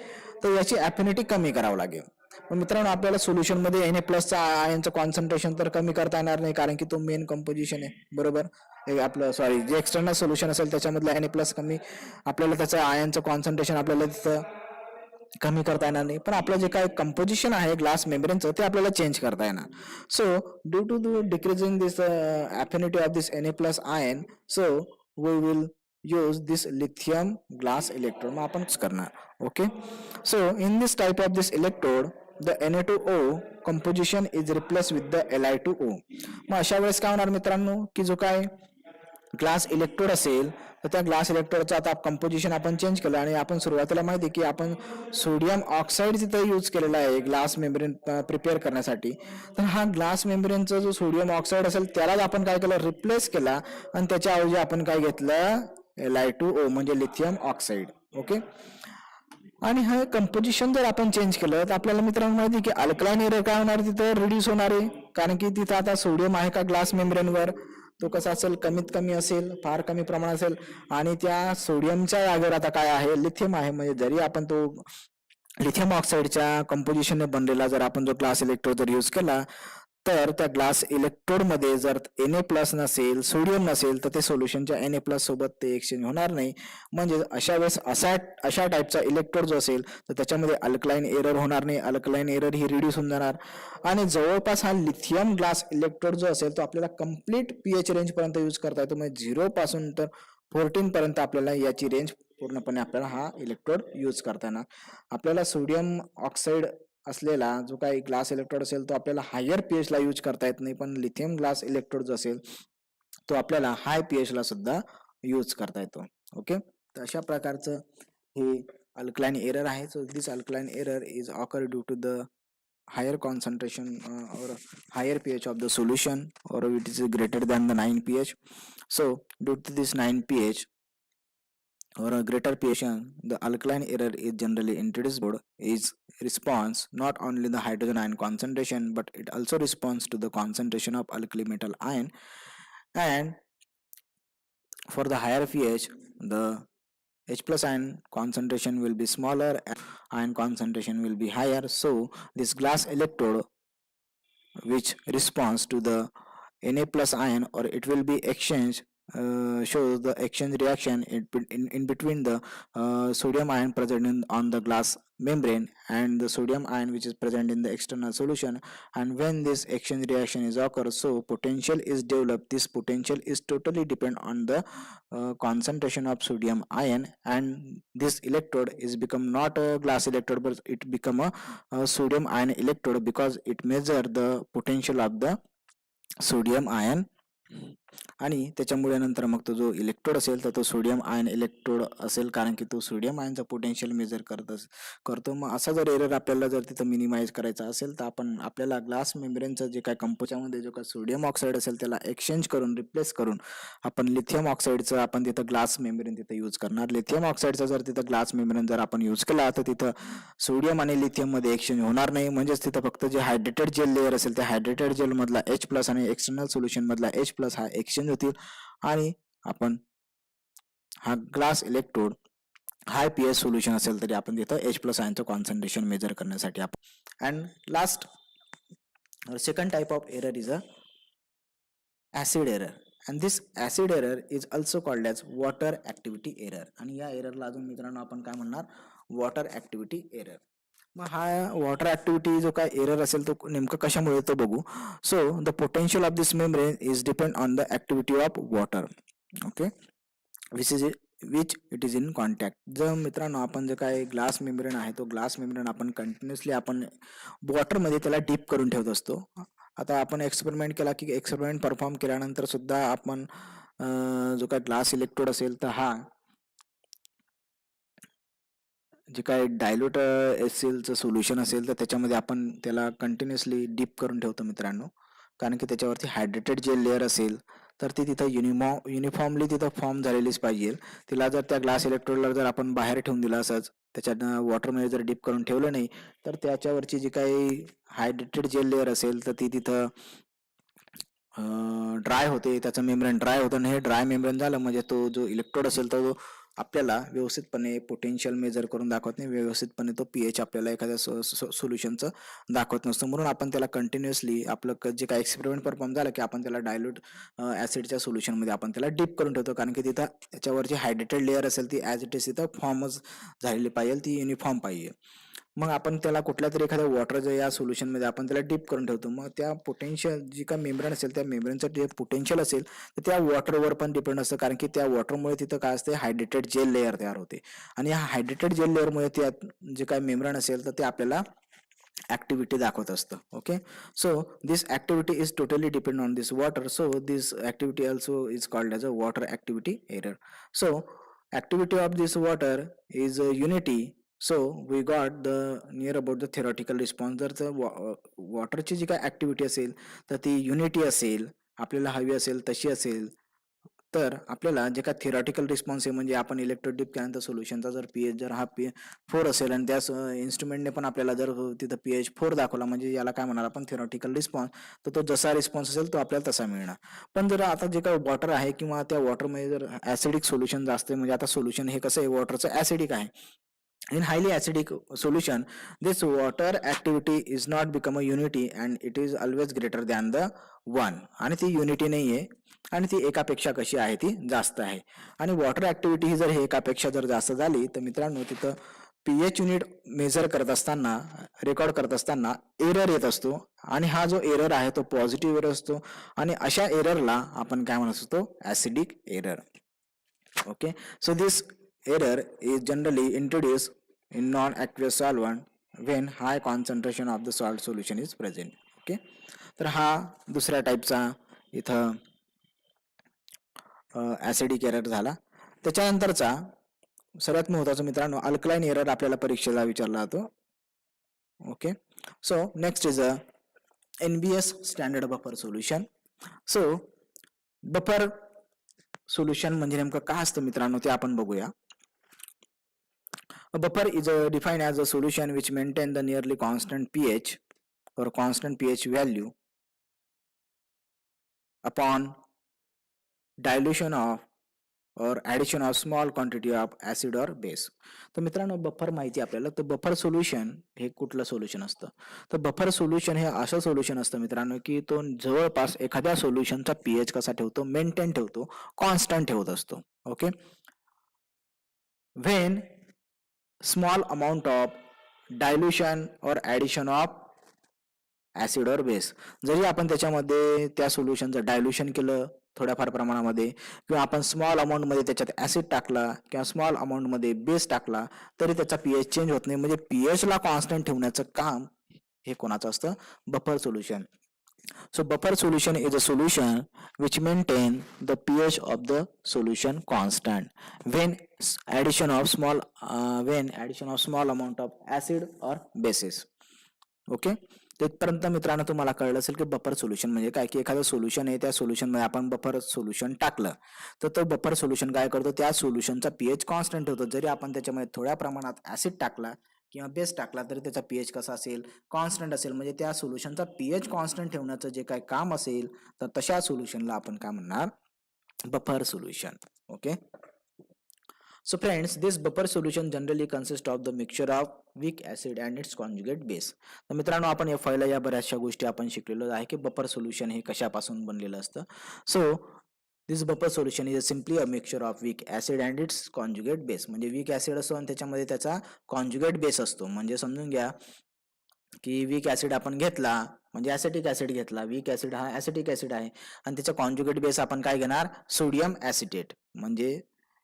तर याची अफिनिटी कमी करावं लागेल. मग मित्रांनो, आपल्याला सोल्युशन मध्ये Na+चा आयनचं कॉन्सन्ट्रेशन तर कमी करता येणार नाही, कारण की तो मेन कंपोजिशन आहे, बरोबर. आपलं जे एक्सटर्नल सोल्युशन असेल त्याच्यामधलं Na+ कमी, आपल्याला त्याचं आयनचं कॉन्सन्ट्रेशन आपल्याला तिथं कमी करता येणार नाही. पण आपलं जे काय कंपोजिशन आहे ग्लास मेम्ब्रेनचं ते आपल्याला चेंज करता येणार. So due to decreasing this affinity of this Na+ ion, so we will use this lithium glass electrode. मग आपण करणार. Okay, so in this type of this electrode the Na2O composition is replaced with the Li2O. मग अशा वेळेस काय होणार मित्रांनो की जो काय ग्लास इलेक्ट्रोड असेल तर त्या ग्लास इलेक्ट्रोडचं आता कंपोजिशन आपण चेंज केलं, आणि आपण सुरुवातीला माहिती की आपण सोडियम ऑक्साईड तिथे यूज केलेला आहे ग्लास मेम्ब्रेन प्रिपेअर करण्यासाठी. तर हा ग्लास मेम्ब्रेनचा जो सोडियम ऑक्साईड असेल त्यालाच आपण काय केलं, रिप्लेस केला, आणि त्याच्या ऐवजी आपण काय घेतलं, Li2O म्हणजे लिथियम ऑक्साईड. ओके, आणि हे कंपोजिशन जर आपण चेंज केलं तर आपल्याला मित्रांनो माहिती की अल्कलाइन एरर काय होणार, तिथं रिड्यूस होणार आहे, कारण की तिथं आता सोडियम आहे का ग्लास मेम्ब्रेनवर, तो कसा असेल, कमीत कमी असेल, फार कमी प्रमाणात असेल, आणि त्या सोडियमच्या जागेवर आता काय आहे, लिथियम आहे. म्हणजे जरी आपण तो लिथियम ऑक्साईडच्या कंपोजिशनने बनलेला जर आपण जो ग्लास इलेक्ट्रोड जर यूज केला तर त्या ग्लास इलेक्ट्रोड मध्ये जर Na+ नसेल, सोडियम नसेल, तर ते सोल्युशनच्या Na+ सोबत ते एक्सचेंज होणार नाही. म्हणजे अशा वेळेस अशा टाईपचा इलेक्ट्रोड जो असेल तर त्याच्यामध्ये अल्कलाईन एरर होणार नाही. अल्कलाईन एरर ही रिड्यूस होऊन जाणार आणि जवळपास हा लिथियम ग्लास इलेक्ट्रोड जो असेल तो आपल्याला कम्प्लीट पीएच रेंज पर्यंत यूज करता येतो. म्हणजे 0 पासून तर 14 पर्यंत आपल्याला याची रेंज पूर्णपणे आपल्याला हा इलेक्ट्रोड यूज करता येणार. आपल्याला सोडियम ऑक्साईड असलेला जो काही ग्लास इलेक्ट्रोड असेल तो आपल्याला हायर पीएच ला यूज करता येत नाही, पण लिथियम ग्लास इलेक्ट्रोड जो असेल तो आपल्याला हाय पीएच ला सुद्धा यूज करता येतो. ओके, तर अशा प्रकारचं हे अल्कलाइन एरर आहे. So this alkaline error is occur due to the higher concentration or higher pH of the solution, or it is greater than the 9 pH. So due to this 9 pH or a greater pH, the alkaline error is generally introduced. Is response not only the hydrogen ion concentration, but it also responds to the concentration of alkali metal ion. And for the higher pH, the H plus ion concentration will be smaller and ion concentration will be higher. So this glass electrode which responds to the Na plus ion, or it will be exchange, shows the exchange reaction in between the sodium ion present on the glass membrane and the sodium ion which is present in the external solution. And when this exchange reaction is occurs, so potential is developed. This potential is totally depend on the concentration of sodium ion, and this electrode is become not a glass electrode but it become a sodium ion electrode, because it measure the potential of the sodium ion. आणि त्याच्यामुळे नंतर मग तो जो electrode असेल तर तो sodium ion electrode असेल, कारण की तो सोडियम आयनचा पोटेन्शियल मेजर करतो. मग असा जर एरर आपल्याला जर तिथं मिनिमाइज करायचा असेल तर आपण आपल्याला ग्लास मेम्ब्रेनचं जे काय कंपोच्यामध्ये जो काय सोडियम ऑक्साईड असेल त्याला एक्सचेंज करून रिप्लेस करून आपण लिथियम ऑक्साईडचं आपण तिथं ग्लास मेम्ब्रेन तिथं यूज करणार. लिथियम ऑक्साईडचा जर तिथं ग्लास मेम्ब्रेन जर आपण यूज केला तर तिथं सोडियम आणि लिथियम मध्ये एक्सचेंज होणार नाही. म्हणजेच तिथं फक्त जे हायड्रेटेड जेल लेअर असेल त्या हायड्रेटेड जेल मधला H+ आणि एक्सटर्नल सोल्युशन मधला H+ हा एक्सचेंज होतील आणि आपण हा ग्लास इलेक्ट्रोड हाय पीएच सोल्युशन असेल तरी आपण तिथं H+ आयनचं कॉन्सन्ट्रेशन मेजर करण्यासाठी आपण. And last second type of error is a acid error, and this acid error is also called as water activity error. आणि या एररला अजून मित्रांनो आपण काय म्हणणार, वॉटर ऍक्टिव्हिटी एरर. मग हा वॉटर ऍक्टिव्हिटी जो काय एरर असेल तो नेमकं कशामुळे तो बघू. So the potential of this membrane is depend on the activity of water. Okay, which it is in contact. जर मित्रांनो आपण जे काय ग्लास मेम्ब्रेन आहे तो ग्लास मेम्ब्रेन आपण कंटिन्युअसली आपण वॉटरमध्ये त्याला डीप करून ठेवत असतो. आता आपण एक्सपेरिमेंट केला की एक्सपेरिमेंट परफॉर्म केल्यानंतर सुद्धा आपण जो काय ग्लास इलेक्ट्रोड असेल तर हा जे काय डायल्यूट एसिलचं सोल्युशन असेल तर त्याच्यामध्ये आपण त्याला कंटिन्युअसली डीप करून ठेवतो मित्रांनो, कारण की त्याच्यावरती हायड्रेटेड जे लेअर असेल तर ती तिथं युनिफॉर्मली तिथं फॉर्म झालेलीच पाहिजे. तिला जर त्या ग्लास इलेक्ट्रोडला जर आपण बाहेर ठेवून दिलं असंच त्याच्यात वॉटरमध्ये जर डीप करून ठेवलं नाही तर त्याच्यावरची जी काही हायड्रेटेड जेल लेअर असेल तर ती तिथं ड्राय होते, त्याचं मेम्ब्रेन ड्राय होतं आणि हे ड्राय मेम्ब्रेन झालं म्हणजे तो जो इलेक्ट्रोड असेल तर तो आपल्याला व्यवस्थितपणे पोटेन्शियल मेजर करून दाखवत नाही, व्यवस्थितपणे तो पीएच आपल्याला एखाद्या सोल्युशनचं दाखवत नसतो. म्हणून आपण त्याला कंटिन्युअसली आपलं जे काही एक्सपेरिमेंट परफॉर्म झालं की आपण त्याला डायल्यूट ऍसिडच्या सोल्युशनमध्ये आपण त्याला डीप करून ठेवतो, कारण की तिथं त्याच्यावरची हायड्रेटेड लेअर असेल ती ॲज इट इज तिथं फॉर्मच झालेली पाहिजे, ती युनिफॉर्म पाहिजे. मग आपण त्याला कुठल्या तरी एखाद्या वॉटरच्या या सोल्युशनमध्ये आपण त्याला डीप करून ठेवतो. मग त्या पोटेन्शियल जी काय मेम्ब्रेन असेल त्या मेम्ब्रेनचं जे पोटेन्शियल असेल तर त्या वॉटरवर पण डिपेंड असतं, कारण की त्या वॉटरमुळे तिथं काय असते, हायड्रेटेड जेल लेअर तयार होते आणि ह्या हायड्रेटेड जेल लेअरमुळे त्यात जे काय मेम्ब्रेन असेल तर ते आपल्याला ऍक्टिव्हिटी दाखवत असतं. Okay, so this activity is totally depend on this water. So this activity also is called as a water activity error. So activity of this water is unity. So we got the near about the theoretical response. जर वॉटरची जी काय activity असेल तर ती unity असेल, आपल्याला हवी असेल तशी असेल, तर आपल्याला जे काय थिअरॉटिकल रिस्पॉन्स आहे म्हणजे आपण इलेक्ट्रोड डीप केल्यानंतर सोल्युशनचा जर पीएच जर हा 4 असेल आणि त्या इन्स्ट्रुमेंटने पण आपल्याला जर तिथं पीएच 4 दाखवला म्हणजे याला काय म्हणणार आपण, थिअरॉटिकल रिस्पॉन्स. तर तो जसा रिस्पॉन्स असेल तो आपल्याला तसा मिळणार. पण जर आता जे काय वॉटर आहे किंवा त्या वॉटरमध्ये जर ऍसिडिक सोल्युशन जास्त आहे, म्हणजे आता सोल्युशन हे कसं आहे वॉटरचं ऍसिडिक आहे, In highly acidic solution, this water activity is not become a unity and it is always greater than the 1. आणि ती युनिटी नाही आहे आणि ती एकापेक्षा कशी आहे ती जास्त आहे. आणि वॉटर ऍक्टिव्हिटी ही जर हे एकापेक्षा जर जास्त झाली तर मित्रांनो तिथं पीएच युनिट मेजर करत असताना, रेकॉर्ड करत असताना एरर येत असतो आणि हा जो एरर आहे तो पॉझिटिव्ह एरर असतो आणि अशा एररला आपण काय म्हणत असतो, acidic error. Okay, so this error is generally introduced in non-aqueous solvent when high concentration of the salt solution is present. Okay, तर हा दुसऱ्या टाईपचा इथं ऍसिडिक एरर झाला. त्याच्यानंतरचा सर्वात महत्त्वाचा मित्रांनो अल्कलाइन एरर आपल्याला परीक्षेला विचारला जातो. Okay, so next is a NBS standard buffer solution. So buffer solution म्हणजे नेमकं काय असतं मित्रांनो ते आपण बघूया. A buffer is defined as a solution which maintain the nearly constant pH or constant pH value upon dilution of or addition of small quantity of acid or base. तर मित्रांनो बफर माहिती आपल्याला, तर बफर सोल्युशन हे कुठलं solution असतं, तर buffer solution हे असं सोल्युशन असतं मित्रांनो की तो जवळपास एखाद्या सोल्युशनचा पीएच कसा ठेवतो, मेंटेन ठेवतो, कॉन्स्टंट ठेवत असतो. Okay, when small amount of dilution or addition of acid और बेस, जरी आपण त्याच्यामध्ये त्या सोल्युशनचं डायल्युशन केलं थोड्याफार प्रमाणामध्ये किंवा आपण स्मॉल अमाऊंटमध्ये त्याच्यात ऍसिड टाकला किंवा स्मॉल अमाऊंटमध्ये बेस टाकला तरी त्याचा पीएच चेंज होत नाही. म्हणजे पीएचला कॉन्स्टंट ठेवण्याचं काम हे कोणाचं असतं, buffer solution. So buffer solution is a solution which maintain the pH of the solution constant when addition of small amount of acid or bases. Okay, तिथपर्यंत मित्रांनो तुम्हाला कळलं असेल की बफर सोल्युशन म्हणजे काय, की एखादं सोल्युशन आहे, त्या सोल्युशन मध्ये आपण बफर सोल्युशन टाकलं तर तो बफर सोल्युशन काय करतो, त्या सोल्युशनचा पीएच कॉन्स्टंट होतो. जरी आपण त्याच्यामध्ये थोड्या प्रमाणात ऍसिड टाकला किंवा बेस टाकला तरी त्याचा पीएच कसा असेल, कॉन्स्टंट असेल. म्हणजे त्या सोल्युशनचा पीएच कॉन्स्टंट ठेवण्याचं जे काय काम असेल तर तशा सोल्युशनला आपण काय म्हणणार, buffer solution. Okay, so friends, this buffer solution generally consists of the mixture of weak acid and its conjugate base. तर मित्रांनो आपण या फायला या बऱ्याचशा गोष्टी आपण शिकलेलो आहे की बफर सोल्युशन हे कशापासून बनलेलं असतं. So this buffer solution is simply a mixture of weak acid and its conjugate base. म्हणजे वीक ऍसिड असतो आणि त्याच्यामध्ये त्याचा कॉन्जुगेट बेस असतो. म्हणजे समजून घ्या की वीक ऍसिड आपण घेतला म्हणजे ऍसिटिक ऍसिड घेतला, वीक ऍसिड हा ऍसिटिक ऍसिड आहे आणि त्याचा कॉन्जुगेट बेस आपण काय घेणार, सोडियम ऍसिटेट. म्हणजे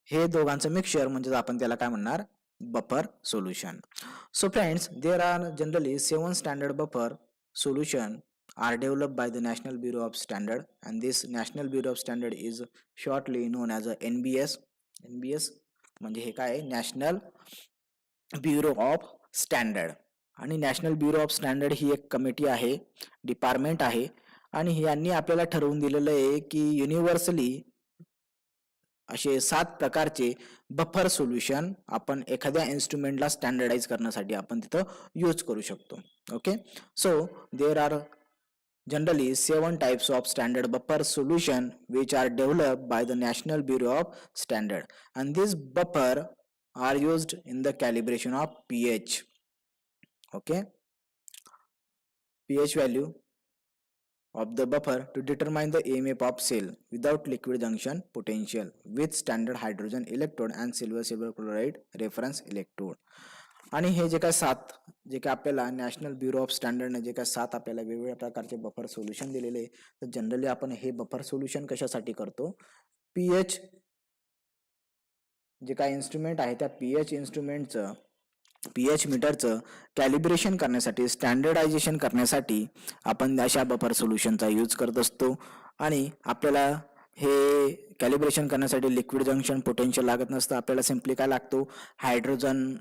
हे दोघांचं मिक्सचर म्हणजे आपण त्याला काय म्हणणार, buffer solution. So friends, there are generally 7 standard buffer solution are developed by the National Bureau of Standard, and this National Bureau of Standard is shortly known as a NBS. NBS म्हणजे हे काय, national bureau of standard. आणि national bureau of standard ही एक committee आहे, department आहे आणि यांनी आपल्याला ठरवून दिलेलं आहे की युनिव्हर्सली असे 7 प्रकारचे बफर सोल्युशन आपण एखाद्या इन्स्ट्रुमेंटला स्टँडर्डाइज करण्यासाठी आपण तिथं यूज करू शकतो. Okay, so there are generally 7 types of standard buffer solution which are developed by the National Bureau of Standard, and these buffer are used in the calibration of pH. Okay, pH value of the buffer to determine the EMF of cell without liquid junction potential with standard hydrogen electrode and silver chloride reference electrode. आणि हे जे काय 7 जे काय आपल्याला national bureau of स्टँडर्डने जे काय 7 आपल्याला वेगवेगळ्या प्रकारचे बफर सोल्युशन दिलेले, तर जनरली आपण हे बफर सोल्युशन कशासाठी करतो, पीएच जे काय इन्स्ट्रुमेंट आहे त्या पीएच इन्स्ट्रुमेंटचं, पीएच मीटरचं कॅलिब्रेशन करण्यासाठी, स्टँडर्डायझेशन करण्यासाठी आपण अशा बफर सोल्युशनचा यूज करत असतो. आणि आपल्याला हे कॅलिब्रेशन करण्यासाठी लिक्विड जंक्शन पोटेन्शियल लागत नसतं. आपल्याला सिम्पली काय लागतो, हायड्रोजन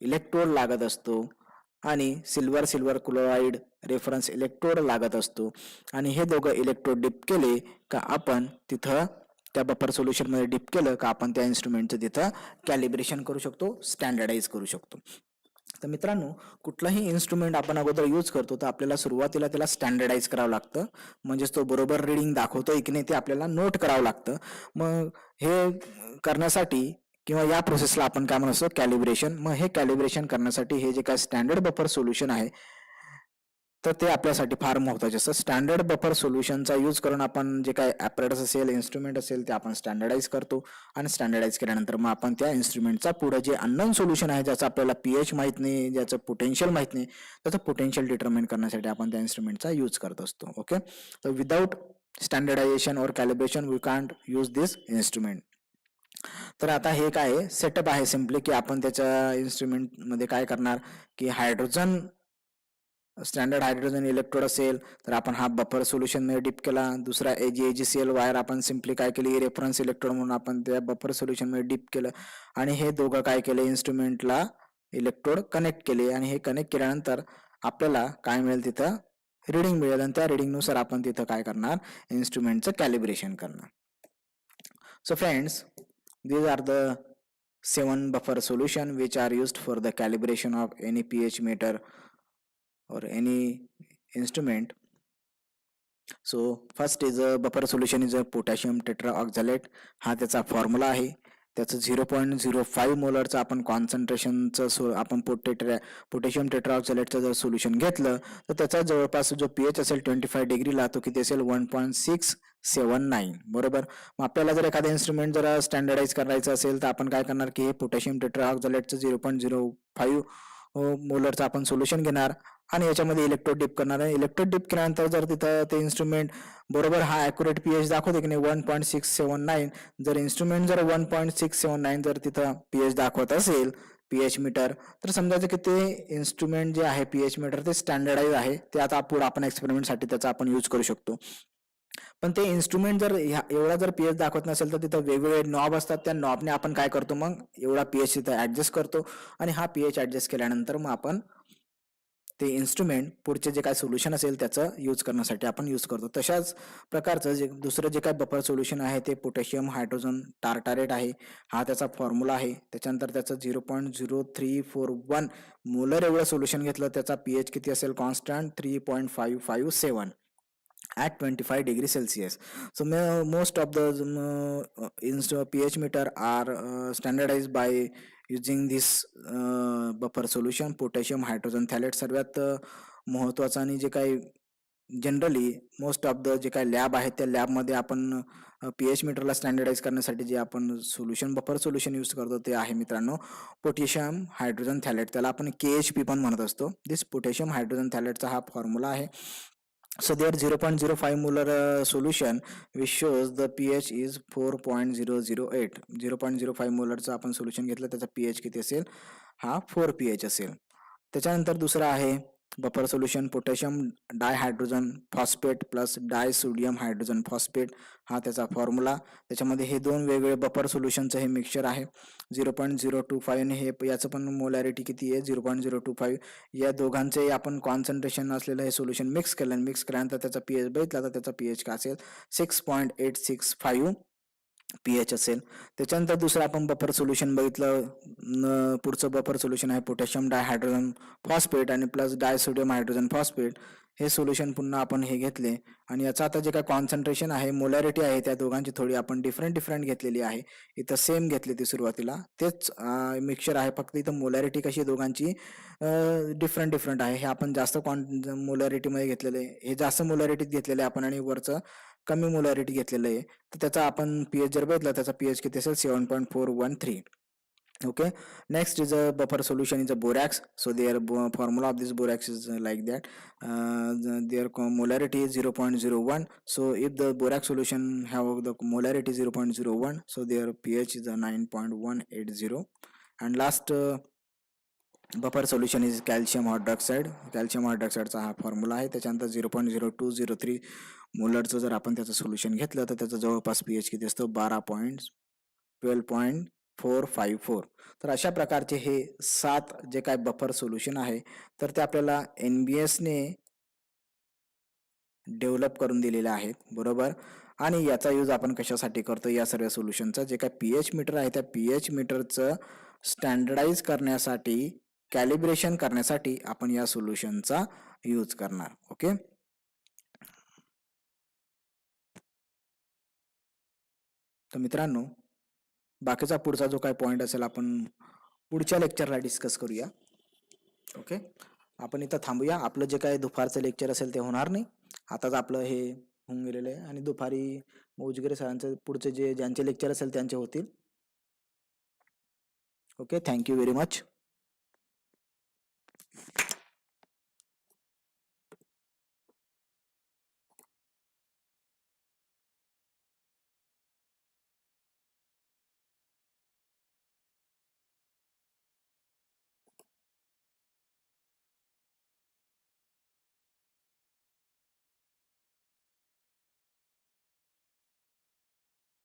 इलेक्ट्रोड लागत असतो आणि सिल्वर क्लोराईड रेफरन्स इलेक्ट्रोड लागत असतो. आणि हे दोघं इलेक्ट्रोड डिप केले का आपण तिथं त्या बफर सोल्युशनमध्ये डिप केलं का आपण त्या इन्स्ट्रुमेंटचं तिथं कॅलिब्रेशन करू शकतो, स्टँडर्डाइज करू शकतो. तर मित्रांनो, कुठलाही इन्स्ट्रुमेंट आपण अगोदर यूज करतो तर आपल्याला सुरुवातीला त्याला स्टँडर्डाइज करावं लागतं. म्हणजेच तो बरोबर रिडिंग दाखवतोय की नाही ते आपल्याला नोट करावं लागतं. मग हे करण्यासाठी किंवा या प्रोसेसला आपण काय म्हणतो कॅलिब्रेशन. मग हे कॅलिब्रेशन करण्यासाठी हे जे काय स्टँडर्ड बफर सोल्युशन आहे तर ते आपल्यासाठी फार महत्त्वाचे असतं. स्टँडर्ड बफर सोल्युशनचा यूज करून आपण जे काय ॲपरेटस असेल, इन्स्ट्रुमेंट असेल ते आपण स्टँडर्डाइज करतो आणि स्टँडर्डाइज केल्यानंतर मग आपण त्या इन्स्ट्रुमेंटचा पुढे जे अननोन सोल्युशन आहे, ज्याचं आपल्याला पीएच माहीत नाही, ज्याचं पोटेन्शियल माहीत नाही, त्याचं पोटेन्शियल डिटर्मिन करण्यासाठी आपण त्या इन्स्ट्रुमेंटचा यूज करत असतो. ओके, तर विदाउट स्टँडर्डायझेशन और calibration we can't use this instrument. तर आता हे काय सेटअप आहे सिम्पली, की आपण त्याच्या इन्स्ट्रुमेंटमध्ये काय करणार, की हायड्रोजन स्टँडर्ड हायड्रोजन इलेक्ट्रोड असेल तर आपण हा बफर सोल्युशनमध्ये डिप केला. दुसरा AgAgCl वायर आपण सिम्पली काय केली, रेफरन्स इलेक्ट्रोड म्हणून आपण त्या बफर सोल्युशनमध्ये डिप केलं आणि हे दोघं काय केले, इन्स्ट्रुमेंटला इलेक्ट्रोड कनेक्ट केले आणि हे कनेक्ट केल्यानंतर आपल्याला काय मिळेल, तिथं रिडिंग मिळेल आणि त्या रिडिंगनुसार आपण तिथं काय करणार, इन्स्ट्रुमेंटचं कॅलिब्रेशन करणार. So friends, these are the 7 buffer solution which are used for the calibration of any pH meter or any instrument. So first is a buffer solution is a potassium tetraoxalate. हा त्याचा formula आहे. त्याचं 0.05 मोलरचं आपण कॉन्सन्ट्रेशनचं आपण potassium टेट्राऑक्झॅलेटचं जर solution घेतलं तर त्याचा जवळपास जो पीएच असेल 25 डिग्रीला तो किती असेल 1.679. बरोबर. मग आपल्याला जर एखादा इन्स्ट्रुमेंट जर स्टँडर्डाइज करायचं असेल तर आपण काय करणार, की हे पोटॅशियम टेट्राऑक्झॅलेटचं 0.05 मोलरचं आपण सोल्युशन घेणार आणि याच्यामध्ये इलेक्ट्रोड डिप करणार आहे. इलेक्ट्रोड डिप केल्यानंतर जर तिथं ते इन्स्ट्रुमेंट बरोबर हा ॲक्युरेट पीएच दाखवते की नाही 1.679, जर इन्स्ट्रुमेंट जर 1.679 जर तिथं पीएच दाखवत असेल पीएच मीटर, तर समजायचं की ते इन्स्ट्रुमेंट जे आहे पीएच मीटर ते स्टँडर्डाइज आहे. ते आता पुढे आपण एक्सपेरिमेंटसाठी त्याचा आपण यूज करू शकतो. पण ते इन्स्ट्रुमेंट जर एवढा जर पीएच दाखवत नसेल तर तिथं वेगवेगळे नॉब असतात. त्या नॉबने आपण काय करतो, मग एवढा पीएच तिथं ऍडजस्ट करतो आणि हा पीएच ऍडजस्ट केल्यानंतर मग आपण ते इन्स्ट्रुमेंट पुढचे जे काय सोल्युशन असेल त्याचं यूज करण्यासाठी आपण यूज करतो. तशाच प्रकारचं जे दुसरं जे काय बफर सोल्युशन आहे ते पोटॅशियम हायड्रोजन टार्टारेट आहे. हा त्याचा फॉर्म्युला आहे. त्याच्यानंतर त्याचं 0.0341 मोलर एवढं सोल्युशन घेतलं, त्याचा पीएच किती असेल constant 3.557 at 25 degree Celsius. So most of the pH meter are standardized by using this buffer solution potassium hydrogen thalate. सर्वात महत्त्वाचं आणि जे काही जनरली मोस्ट ऑफ द जे काही लॅब आहेत त्या लॅबमध्ये आपण पीएच मीटरला स्टँडर्डाइज करण्यासाठी जे आपण सोल्युशन बफर सोल्युशन यूज करतो ते आहे मित्रांनो पोटॅशियम हायड्रोजन थॅलेट. त्याला आपण KHP पण म्हणत असतो. दिस पोटॅशियम हायड्रोजन थॅलेटचा हा फॉर्म्युला आहे. So there 0.05 molar solution which shows the pH is 4.008. 0.05 मोलरचं आपण सोल्युशन घेतलं त्याचा पीएच किती असेल, हा 4 pH असेल. त्याच्यानंतर दुसरा आहे buffer solution potassium dihydrogen phosphate plus disodium hydrogen phosphate. हा त्याचा फॉर्म्युला. त्याच्यामध्ये हे दोन वेगवेगळे बफर सोल्युशनचं हे मिक्सचर आहे. 0.025 आणि हे याचं पण मोलॅरिटी किती आहे 0.025. या दोघांचे आपण कॉन्सन्ट्रेशन असलेलं हे सोल्युशन मिक्स केल्यानंतर त्याचा पीएच बघितला तर त्याचा पीएच का असेल 6.865 पीएच असेल. त्याच्यानंतर दुसरं आपण बफर सोल्युशन बघितलं. पुढचं बफर सोल्युशन आहे पोटॅशियम डायहायड्रोजन फॉस्फेट आणि प्लस डायसोडियम हायड्रोजन फॉस्फेट. हे सोल्युशन पुन्हा आपण हे घेतले आणि याचं आता जे काय कॉन्सन्ट्रेशन आहे मोलॅरिटी आहे त्या दोघांची थोडी आपण डिफरंट घेतलेली आहे. इथं सेम घेतली ती सुरुवातीला तेच मिक्सचर आहे, फक्त इथं मोलॅरिटी कशी दोघांची डिफरंट आहे. हे आपण जास्त मोलॅरिटीमध्ये घेतलेलं आहे, हे जास्त मोलॅरिटीत घेतलेलं आहे आपण आणि वरचं कमी मोलॅरिटी घेतलेलं आहे. तर त्याचा आपण पीएच जर बघितला त्याचा पीएच किती असेल 7.413. Okay, next is a buffer solution is a borax. So their formula of this borax is like that. Their molarity is 0.01. So if the borax solution have the molarity 0.01, so their pH is a 9.180. And last buffer solution is calcium hydroxide. Calcium हायड्रॉक्साईडचा हा formula आहे. त्याच्यानंतर 0.0203 मोलरचं जर आपण त्याचं solution घेतलं तर त्याचा जवळपास पीएच किती असतो 12.454. तर अशा प्रकारचे हे 7 जे काय बफर सोल्युशन आहे तर ते आपल्याला NBSने डेव्हलप करून दिलेले आहेत. बरोबर. आणि याचा यूज आपण कशासाठी करतो, या सर्व सोल्युशनचा जे काय पीएच मीटर आहे त्या पीएच मीटरचं स्टँडर्डाइज करण्यासाठी कॅलिब्रेशन करण्यासाठी आपण या सोल्युशनचा यूज करणार. ओके. तर मित्रांनो बाकीचा पुढचा जो काही पॉईंट असेल आपण पुढच्या लेक्चरला डिस्कस करूया. ओके, आपण इथं थांबूया. आपलं जे काही दुपारचं लेक्चर असेल ते होणार नाही. आताच आपलं हे होऊन गेलेलं आहे आणि दुपारी मौजगिरे सरांचे पुढचे जे ज्यांचे लेक्चर असेल त्यांचे होतील. Okay, thank you very much.